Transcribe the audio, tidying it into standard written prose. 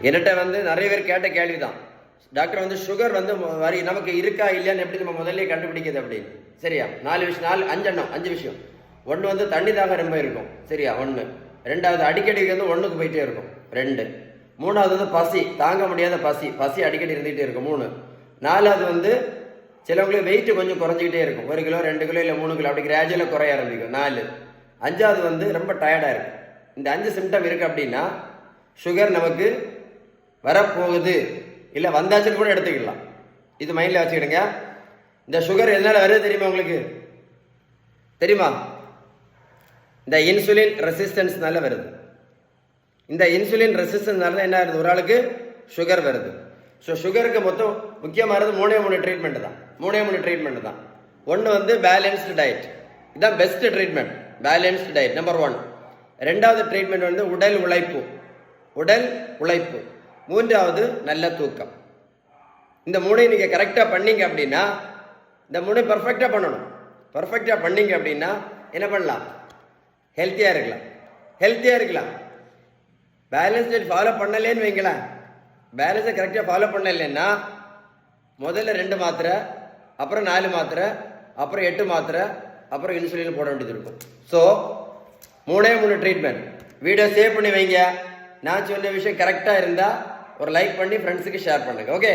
என்கிட்ட வந்து நிறைய பேர் கேட்ட கேள்விதான், டாக்டர் வந்து சுகர் வந்து நமக்கு இருக்கா இல்லையான்னு எப்படி நம்ம முதல்ல கண்டுபிடிக்கிறது அப்படின்னு. சரியா? 4 விஷயம், 5 விஷயம். ஒன்று வந்து தண்ணி தாகம் ரொம்ப இருக்கும். சரியா? 1. 2வது அடிக்கடி வந்து 1க்கு போயிட்டே இருக்கும். 2. 3வது வந்து பசி, தாங்க முடியாத பசி அடிக்கடி இருந்துகிட்டே இருக்கும். 3. 4வது வந்து சிலவங்களுக்கு வெயிட் கொஞ்சம் குறைஞ்சிக்கிட்டே இருக்கும். 1 கிலோ 2 கிலோ இல்லை 3 கிலோ அப்படி கிராஜுவலாக குறைய ஆரம்பிக்கும். 4. 5வது வந்து ரொம்ப டயர்டாக இருக்கும். இந்த 5 சிம்டம் இருக்குது அப்படின்னா சுகர் நமக்கு வரப்போகுது, இல்லை வந்தாச்சுன்னு கூட எடுத்துக்கலாம். இது மைண்டில் வச்சுக்கிடுங்க. இந்த சுகர் எதனால் வருது தெரியுமா உங்களுக்கு? தெரியுமா? இந்த இன்சுலின் ரெசிஸ்டன்ஸ்னால வருது. இந்த இன்சுலின் ரெசிஸ்டன்ஸ்னால என்ன ஆகுது? ஒரு ஆளுக்கு சுகர் வருது. ஸோ சுகருக்கு மொத்தம் முக்கியமானது 3 ட்ரீட்மெண்ட் தான். 3 ட்ரீட்மெண்ட் தான். ஒன்று வந்து பேலன்ஸ்டு டயட். இதுதான் best treatment. Balanced diet number 1. 2வது ட்ரீட்மெண்ட் வந்து உடல் உழைப்பு. 3வது நல்ல தூக்கம். இந்த 3 நீங்கள் கரெக்டாக பண்ணீங்க அப்படின்னா, இந்த 3 பர்ஃபெக்டாக பண்ணணும். பர்ஃபெக்டாக பண்ணீங்க அப்படின்னா என்ன பண்ணலாம்? ஹெல்த்தியாக இருக்கலாம். பேலன்ஸ் டயட் ஃபாலோ பண்ணலேன்னு வைங்களேன். பேலன்ஸை கரெக்டாக ஃபாலோ பண்ணலைன்னா முதல்ல 2 மாத்திரை, அப்புறம் 4 மாத்திரை, அப்புறம் 8 மாத்திரை, அப்புறம் இன்சுலின் போட வேண்டியது இருக்கும். So 3 treatment. வீடியோ சேவ் பண்ணி வைங்க. நான் சொன்ன விஷயம் கரெக்டாக இருந்தால் ஒரு லைக் பண்ணி ஃப்ரெண்ட்ஸுக்கு ஷேர் பண்ணுங்க. ஓகே.